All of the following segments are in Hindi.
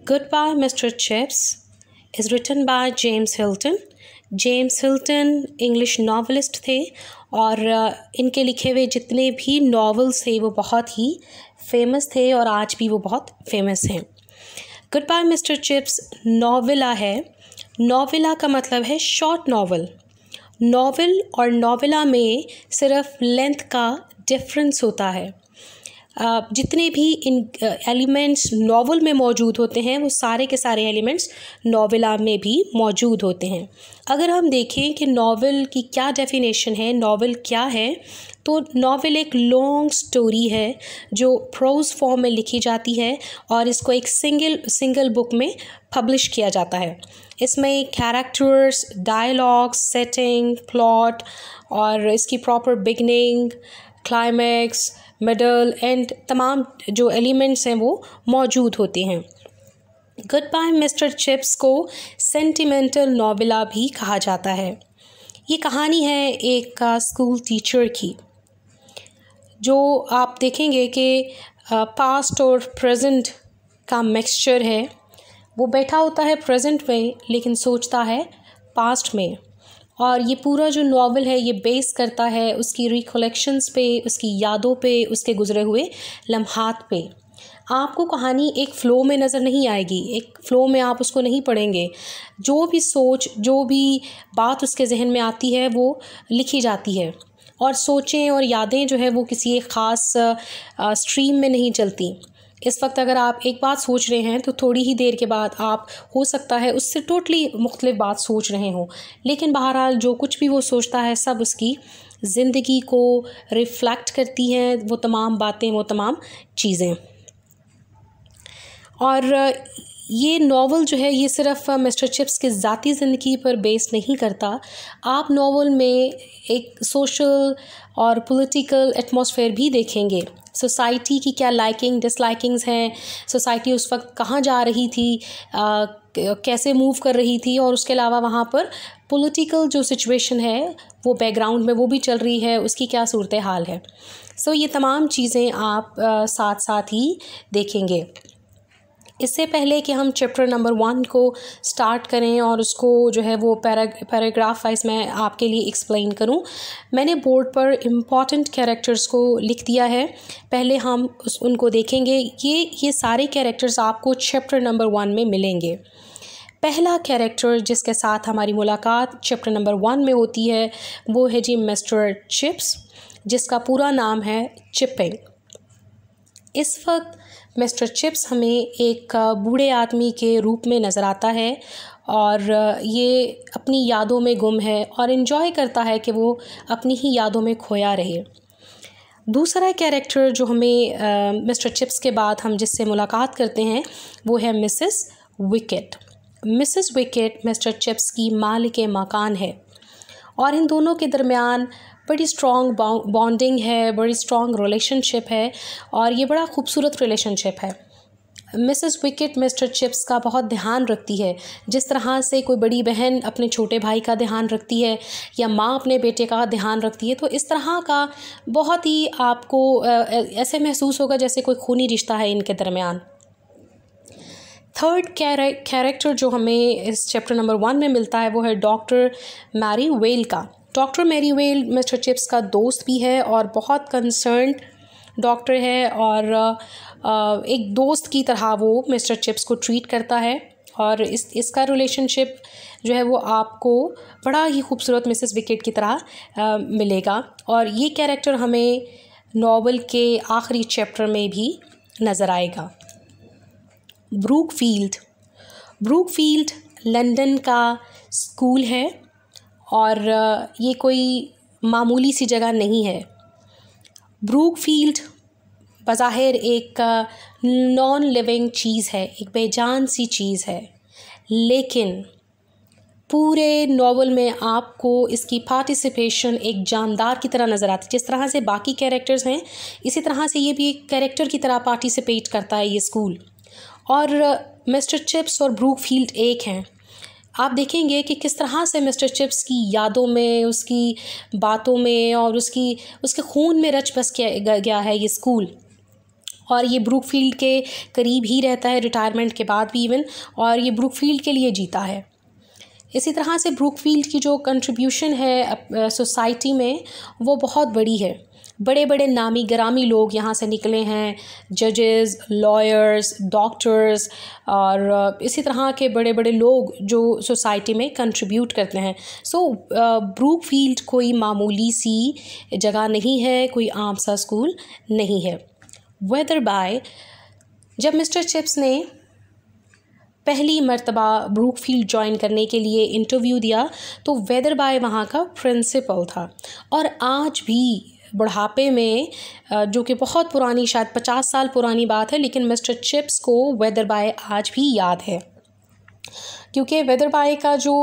Goodbye, Mr. Chips is written by James Hilton. James Hilton English novelist थे और इनके लिखे हुए जितने भी नॉवेल्स थे वो बहुत ही फेमस थे और आज भी वो बहुत फेमस हैं। Goodbye Mr Chips novella है। नॉवेला का मतलब है शॉर्ट नॉवल। नॉवेल और नॉवेला में सिर्फ लेंथ का डिफरेंस होता है। जितने भी इन एलिमेंट्स नॉवल में मौजूद होते हैं वो सारे के सारे एलिमेंट्स नॉवेला में भी मौजूद होते हैं। अगर हम देखें कि नॉवल की क्या डेफिनेशन है, नॉवल क्या है, तो नॉवल एक लॉन्ग स्टोरी है जो प्रोज फॉर्म में लिखी जाती है और इसको एक सिंगल बुक में पब्लिश किया जाता है। इसमें कैरेक्टर्स, डायलॉग्स, सेटिंग, प्लॉट और इसकी proper beginning, climax, middle and तमाम जो एलिमेंट्स हैं वो मौजूद होते हैं। गुड बाय मिस्टर चिप्स को सेंटिमेंटल नॉवेला भी कहा जाता है। ये कहानी है एक स्कूल टीचर की, जो आप देखेंगे कि पास्ट और प्रेजेंट का मिक्सचर है। वो बैठा होता है प्रेजेंट में लेकिन सोचता है पास्ट में, और ये पूरा जो नॉवल है ये बेस करता है उसकी रिकलेक्शंस पे, उसकी यादों पे, उसके गुजरे हुए लम्हात पे। आपको कहानी एक फ़्लो में नज़र नहीं आएगी, एक फ़्लो में आप उसको नहीं पढ़ेंगे। जो भी सोच, जो भी बात उसके जहन में आती है वो लिखी जाती है, और सोचें और यादें जो है वो किसी एक ख़ास स्ट्रीम में नहीं चलती। इस वक्त अगर आप एक बात सोच रहे हैं तो थोड़ी ही देर के बाद आप हो सकता है उससे टोटली मुख्तलिफ बात सोच रहे हों, लेकिन बहरहाल जो कुछ भी वो सोचता है सब उसकी ज़िंदगी को रिफ़्लेक्ट करती हैं, वो तमाम बातें, वो तमाम चीज़ें। और ये नॉवल जो है ये सिर्फ मिस्टर चिप्स की ज़ाती ज़िंदगी पर बेस नहीं करता। आप नॉवल में एक सोशल और पॉलिटिकल एटमॉस्फेयर भी देखेंगे। सोसाइटी की क्या लाइकिंग डिसलाइकिंग्स हैं, सोसाइटी उस वक्त कहाँ जा रही थी, कैसे मूव कर रही थी, और उसके अलावा वहाँ पर पॉलिटिकल जो सिचुएशन है वो बैकग्राउंड में वो भी चल रही है, उसकी क्या सूरत हाल है। ये तमाम चीज़ें आप साथ साथ ही देखेंगे। इससे पहले कि हम चैप्टर नंबर 1 को स्टार्ट करें और उसको जो है वो पैराग्राफ वाइज मैं आपके लिए एक्सप्लेन करूं, मैंने बोर्ड पर इम्पॉर्टेंट कैरेक्टर्स को लिख दिया है। पहले हम उनको देखेंगे। ये सारे कैरेक्टर्स आपको चैप्टर नंबर 1 में मिलेंगे। पहला कैरेक्टर जिसके साथ हमारी मुलाकात चैप्टर नंबर 1 में होती है वो है जी मिस्टर चिप्स, जिसका पूरा नाम है चिपिंग। इस वक्त मिस्टर चिप्स हमें एक बूढ़े आदमी के रूप में नज़र आता है और ये अपनी यादों में गुम है और इन्जॉय करता है कि वो अपनी ही यादों में खोया रहे। दूसरा कैरेक्टर जो हमें मिस्टर चिप्स के बाद हम जिससे मुलाकात करते हैं वो है Mrs wicket. Mrs wicket mister chips की मालिक मकान है और इन दोनों के दरमियान बड़ी स्ट्रॉन्ग बॉन्डिंग है, बड़ी स्ट्रॉन्ग रिलेशनशिप है और ये बड़ा खूबसूरत रिलेशनशिप है। मिसेस विकेट मिस्टर चिप्स का बहुत ध्यान रखती है, जिस तरह से कोई बड़ी बहन अपने छोटे भाई का ध्यान रखती है या माँ अपने बेटे का ध्यान रखती है, तो इस तरह का बहुत ही आपको ऐसे महसूस होगा जैसे कोई खूनी रिश्ता है इनके दरमियान। थर्ड कैरेक्टर जो हमें इस चैप्टर नंबर 1 में मिलता है वो है डॉक्टर मैरी वेल का। Doctor Merivale Mr Chips का दोस्त भी है और बहुत कंसर्न्ड डॉक्टर है और एक दोस्त की तरह वो मिस्टर चिप्स को ट्रीट करता है और इसका रिलेशनशिप जो है वो आपको बड़ा ही खूबसूरत मिसेस विकेट की तरह मिलेगा। और ये कैरेक्टर हमें नॉवल के आखिरी चैप्टर में भी नज़र आएगा। ब्रूकफील्ड लंदन का स्कूल है और ये कोई मामूली सी जगह नहीं है। ब्रूकफील्ड बज़ाहिर एक नॉन लिविंग चीज़ है, एक बेजान सी चीज़ है, लेकिन पूरे नॉवल में आपको इसकी पार्टिसिपेशन एक जानदार की तरह नज़र आती है। जिस तरह से बाकी कैरेक्टर्स हैं इसी तरह से ये भी एक कैरेक्टर की तरह पार्टिसिपेट करता है ये स्कूल। और मिस्टर चिप्स और ब्रूकफील्ड एक हैं। आप देखेंगे कि किस तरह से मिस्टर चिप्स की यादों में, उसकी बातों में और उसके खून में रच बस गया है ये स्कूल। और ये ब्रूकफील्ड के करीब ही रहता है रिटायरमेंट के बाद भी इवन, और ये ब्रूकफील्ड के लिए जीता है। इसी तरह से ब्रूकफील्ड की जो कंट्रीब्यूशन है सोसाइटी में वो बहुत बड़ी है। बड़े बड़े नामी गिरामी लोग यहाँ से निकले हैं, जजेस, लॉयर्स, डॉक्टर्स और इसी तरह के बड़े बड़े लोग जो सोसाइटी में कंट्रीब्यूट करते हैं। सो ब्रूकफील्ड कोई मामूली सी जगह नहीं है, कोई आम सा स्कूल नहीं है। वेदरबाय, जब मिस्टर चिप्स ने पहली मर्तबा ब्रूकफील्ड ज्वाइन करने के लिए इंटरव्यू दिया तो वेदरबाय वहाँ का प्रिंसिपल था। और आज भी बुढ़ापे में, जो कि बहुत पुरानी, शायद 50 साल पुरानी बात है, लेकिन मिस्टर चिप्स को वेदरबाय आज भी याद है, क्योंकि वेदरबाय का जो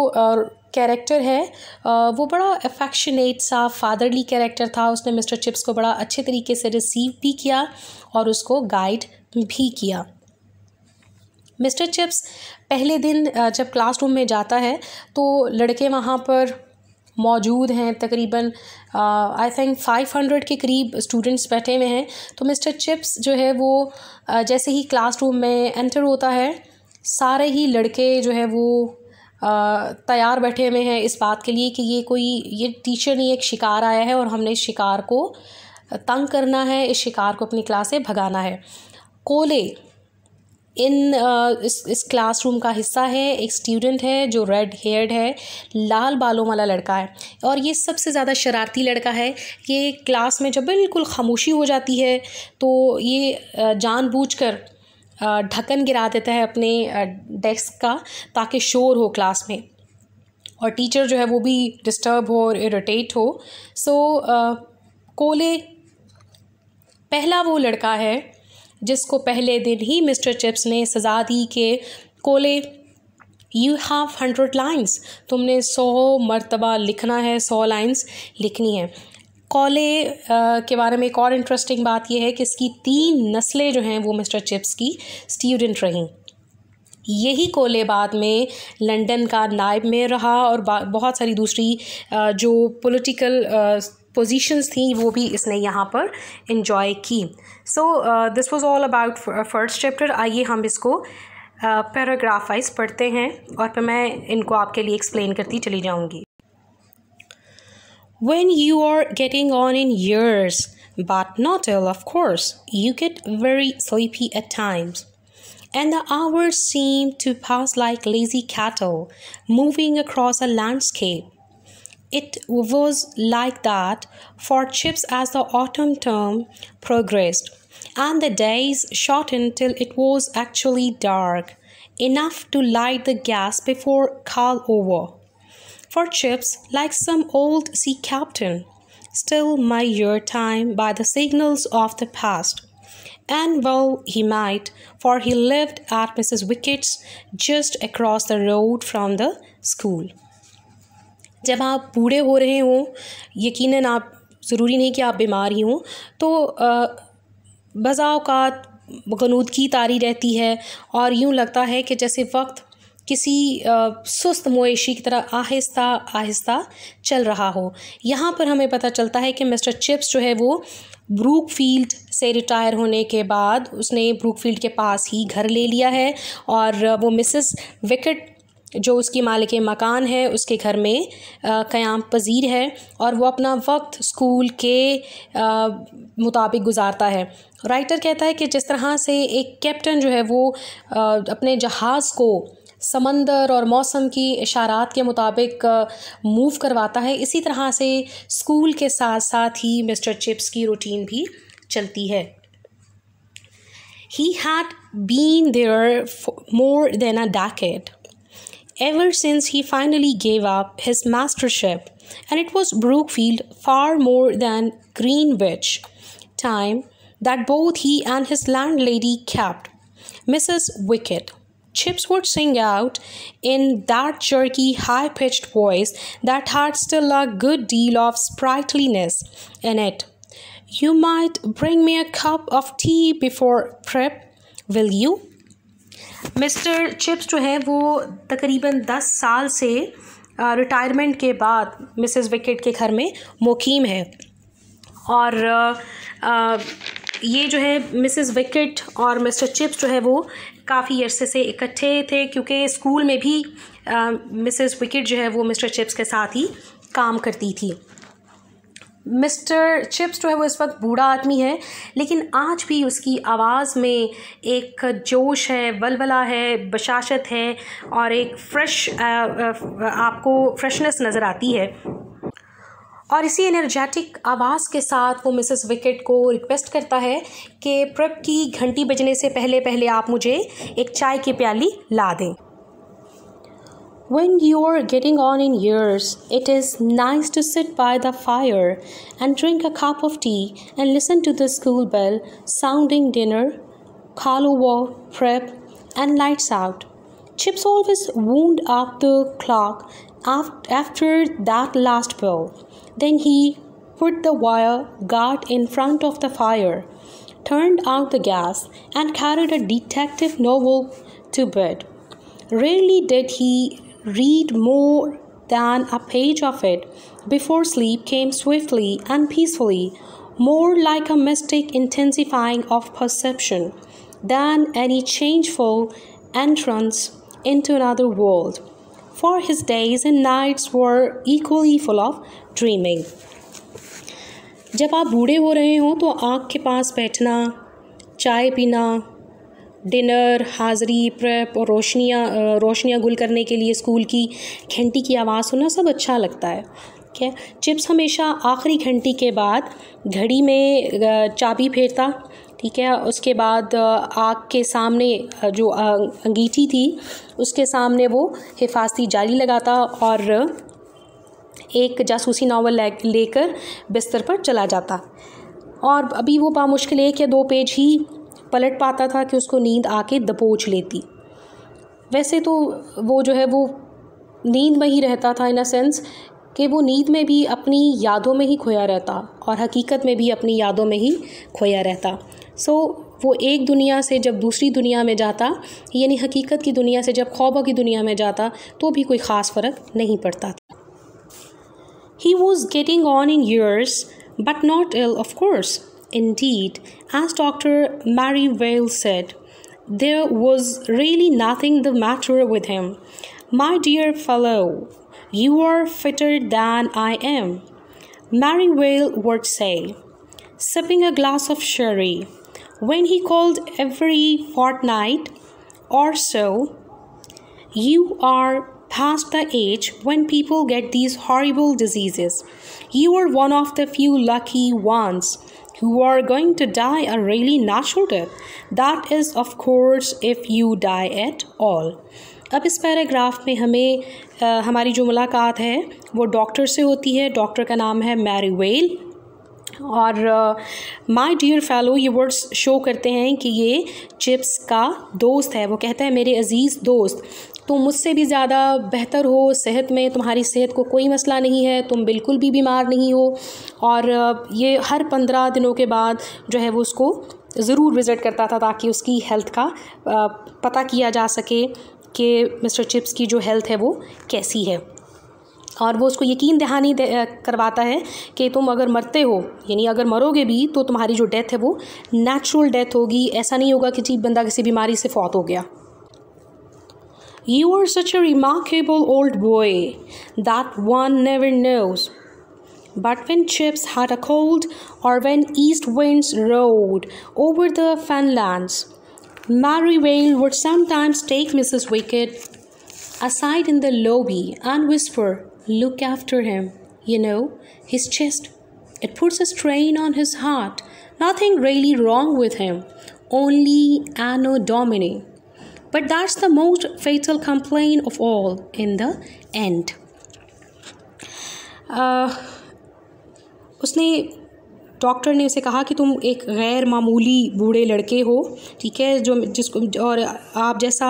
कैरेक्टर है वो बड़ा अफेक्शनेट सा फादरली कैरेक्टर था। उसने मिस्टर चिप्स को बड़ा अच्छे तरीके से रिसीव भी किया और उसको गाइड भी किया। मिस्टर चिप्स पहले दिन जब क्लासरूम में जाता है तो लड़के वहाँ पर मौजूद हैं, तकरीबन आई थिंक 500 के करीब स्टूडेंट्स बैठे हुए हैं। तो मिस्टर चिप्स जो है वो जैसे ही क्लासरूम में एंटर होता है, सारे ही लड़के जो है वो तैयार बैठे हुए हैं इस बात के लिए कि ये टीचर नहीं, एक शिकार आया है और हमने इस शिकार को तंग करना है, इस शिकार को अपनी क्लास से भगाना है। कोले इस क्लासरूम का हिस्सा है। एक स्टूडेंट है जो रेड हेयर्ड है, लाल बालों वाला लड़का है, और ये सबसे ज़्यादा शरारती लड़का है। ये क्लास में जब बिल्कुल खामोशी हो जाती है तो ये जानबूझकर ढक्कन गिरा देता है अपने डेस्क का, ताकि शोर हो क्लास में और टीचर जो है वो भी डिस्टर्ब हो और इरिटेट हो। सो कोले पहला वो लड़का है जिसको पहले दिन ही मिस्टर चिप्स ने सज़ा दी कि कोले, यू हैव 100 लाइन्स, तुमने 100 मरतबा लिखना है, 100 लाइन्स लिखनी है। कोले के बारे में एक और इंटरेस्टिंग बात यह है कि इसकी 3 नस्लें जो हैं वो मिस्टर चिप्स की स्टूडेंट रहीं। यही कोले बाद में लंदन का नायब मेयर रहा और बहुत सारी दूसरी जो पॉलिटिकल पोजीशंस थी वो भी इसने यहाँ पर एंजॉय की। So this was all about first chapter. आइए हम इसको पैराग्राफ वाइज पढ़ते हैं और फिर मैं इनको आपके लिए एक्सप्लेन करती चली जाऊँगी। When you are getting on in years, but not ill of course, you get very sleepy at times, and the hours seem to pass like lazy cattle moving across a landscape. It was like that for Chips as the autumn term progressed, and the days shortened till it was actually dark, enough to light the gas before call over. For Chips, like some old sea captain, still measured time by the signals of the past. And well he might, for he lived at Mrs. Wickett's just across the road from the school. जब आप बूढ़े हो रहे हों, यकीनन आप ज़रूरी नहीं कि आप बीमार ही हों, तो बज़ा औक़ात ग़नूदगी तारी रहती है और यूँ लगता है कि जैसे वक्त किसी सुस्त मवेशी की तरह आहिस्ता आहिस्ता चल रहा हो। यहाँ पर हमें पता चलता है कि मिस्टर चिप्स जो है वो ब्रूकफील्ड से रिटायर होने के बाद उसने ब्रूकफील्ड के पास ही घर ले लिया है और वो मिसेस विकेट जो उसकी मालिक मकान है उसके घर में क़याम पजीर है और वो अपना वक्त स्कूल के मुताबिक गुजारता है। राइटर कहता है कि जिस तरह से एक कैप्टन जो है वो अपने जहाज़ को समंदर और मौसम की इशारात के मुताबिक मूव करवाता है, इसी तरह से स्कूल के साथ साथ ही मिस्टर चिप्स की रूटीन भी चलती है। He had been there for more than a decade, ever since he finally gave up his mastership, and it was Brookfield far more than Greenwich time that both he and his landlady kept, Mrs. Wickett. Chips would sing out in that jerky, high-pitched voice that had still a good deal of sprightliness in it. You might bring me a cup of tea before prep, will you? Mister chips जो है वो तकरीबन 10 साल से रिटायरमेंट के बाद मिसेस विकेट के घर में मुकीम है और ये जो है मिसेस विकेट और मिस्टर चिप्स जो है वो काफ़ी अरसे से इकट्ठे थे, क्योंकि स्कूल में भी मिसेस विकेट जो है वो मिस्टर चिप्स के साथ ही काम करती थी। मिस्टर चिप्स जो है वो इस वक्त बूढ़ा आदमी है, लेकिन आज भी उसकी आवाज़ में एक जोश है, वलवला है, बशाशत है और एक आपको फ्रेशनेस नज़र आती है। और इसी एनर्जेटिक आवाज़ के साथ वो मिसेस विकेट को रिक्वेस्ट करता है कि प्रेप की घंटी बजने से पहले पहले आप मुझे एक चाय की प्याली ला दें। When you are getting on in years, it is nice to sit by the fire and drink a cup of tea and listen to the school bell sounding dinner, call over, prep, and lights out. Chips always wound up the clock after that last bell. Then he put the wire guard in front of the fire, turned out the gas, and carried a detective novel to bed. Rarely did he read more than a page of it before sleep came swiftly and peacefully, more like a mystic intensifying of perception than any changeful entrance into another world, for his days and nights were equally full of dreaming. जब आप बूढ़े हो रहे हो तो आँख के पास बैठना, चाय पीना, डिनर, हाज़री, प्रेप और रोशनियाँ गुल करने के लिए स्कूल की घंटी की आवाज़ सुनना सब अच्छा लगता है। ठीक है। चिप्स हमेशा आखिरी घंटी के बाद घड़ी में चाबी फेरता, ठीक है, उसके बाद आँख के सामने जो अंगीठी थी उसके सामने वो हिफाजती जाली लगाता और एक जासूसी नावल लेकर बिस्तर पर चला जाता। और अभी वो बामुश्किल 1 या 2 पेज ही पलट पाता था कि उसको नींद आके दबोच लेती। वैसे तो वो जो है वो नींद में ही रहता था, इन अ सेंस कि वो नींद में भी अपनी यादों में ही खोया रहता और हकीकत में भी अपनी यादों में ही खोया रहता। वो एक दुनिया से जब दूसरी दुनिया में जाता, यानी हकीकत की दुनिया से जब ख्वाबों की दुनिया में जाता, तो भी कोई ख़ास फ़र्क नहीं पड़ता था। He was getting on in years, but not ill, of course. Indeed, as Dr. Mary Vale said, there was really nothing the matter with him. My dear fellow, you are fitter than I am, Mary Vale would say, sipping a glass of sherry. When he called every fortnight or so, you are past the age when people get these horrible diseases. You are one of the few lucky ones who are going to die a really natural death. That is, of course, if you die at all. अब इस पैराग्राफ में हमें हमारी जो मुलाकात है वो डॉक्टर से होती है। डॉक्टर का नाम है मैरी वेल और माय डियर फेलो ये वर्ड्स शो करते हैं कि ये चिप्स का दोस्त है। वो कहता है मेरे अजीज़ दोस्त, तुम मुझसे भी ज़्यादा बेहतर हो सेहत में, तुम्हारी सेहत को कोई मसला नहीं है, तुम बिल्कुल भी बीमार नहीं हो। और ये हर 15 दिनों के बाद जो है वो उसको ज़रूर विज़िट करता था ताकि उसकी हेल्थ का पता किया जा सके कि मिस्टर चिप्स की जो हेल्थ है वो कैसी है। और वो उसको यकीन दहानी करवाता है कि तुम अगर मरते हो, यानी अगर मरोगे भी, तो तुम्हारी जो डेथ है वो नेचुरल डेथ होगी। ऐसा नहीं होगा कि बंदा किसी बीमारी से फौत हो गया। You are such a remarkable old boy that one never knows. But when Chips had a cold or when east winds rode over the fenlands, Mary Vale would sometimes take Mrs. Wicked aside in the lobby and whisper, look after him, you know, his chest. It puts a strain on his heart. Nothing really wrong with him, only Anno Domini. But that's the most fatal complaint of all in the end. उसने डॉक्टर ने उसे कहा कि तुम एक गैर मामूली बूढ़े लड़के हो, ठीक है, जिसको और आप जैसा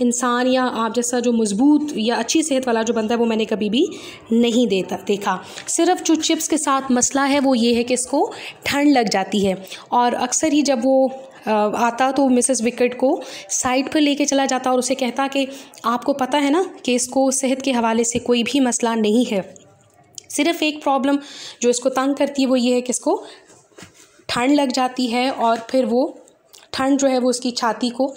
इंसान या आप जैसा जो मजबूत या अच्छी सेहत वाला जो बंदा है वो मैंने कभी भी नहीं देखा। सिर्फ जो चिप्स के साथ मसला है वो ये है कि इसको ठंड लग जाती है और अक्सर ही जब वो आता तो मिसेस विकेट को साइड पर लेके चला जाता और उसे कहता कि आपको पता है ना कि इसको सेहत के हवाले से कोई भी मसला नहीं है, सिर्फ एक प्रॉब्लम जो इसको तंग करती है वो ये है कि इसको ठंड लग जाती है और फिर वो ठंड जो है वो उसकी छाती को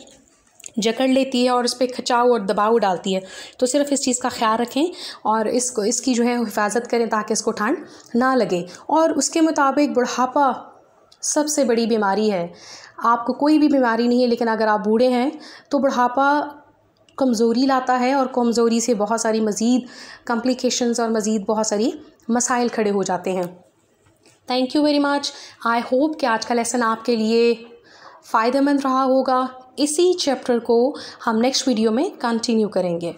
जकड़ लेती है और उस पर खिंचाव और दबाव डालती है। तो सिर्फ इस चीज़ का ख्याल रखें और इसकी जो है हिफाजत करें ताकि इसको ठंड ना लगे। और उसके मुताबिक बुढ़ापा सबसे बड़ी बीमारी है। आपको कोई भी बीमारी नहीं है, लेकिन अगर आप बूढ़े हैं तो बुढ़ापा कमज़ोरी लाता है और कमज़ोरी से बहुत सारी मज़ीद कॉम्प्लिकेशंस और मज़ीद बहुत सारी मसाइल खड़े हो जाते हैं। Thank you very much. I hope कि आज का लेसन आपके लिए फ़ायदेमंद रहा होगा। इसी चैप्टर को हम नेक्स्ट वीडियो में कंटिन्यू करेंगे।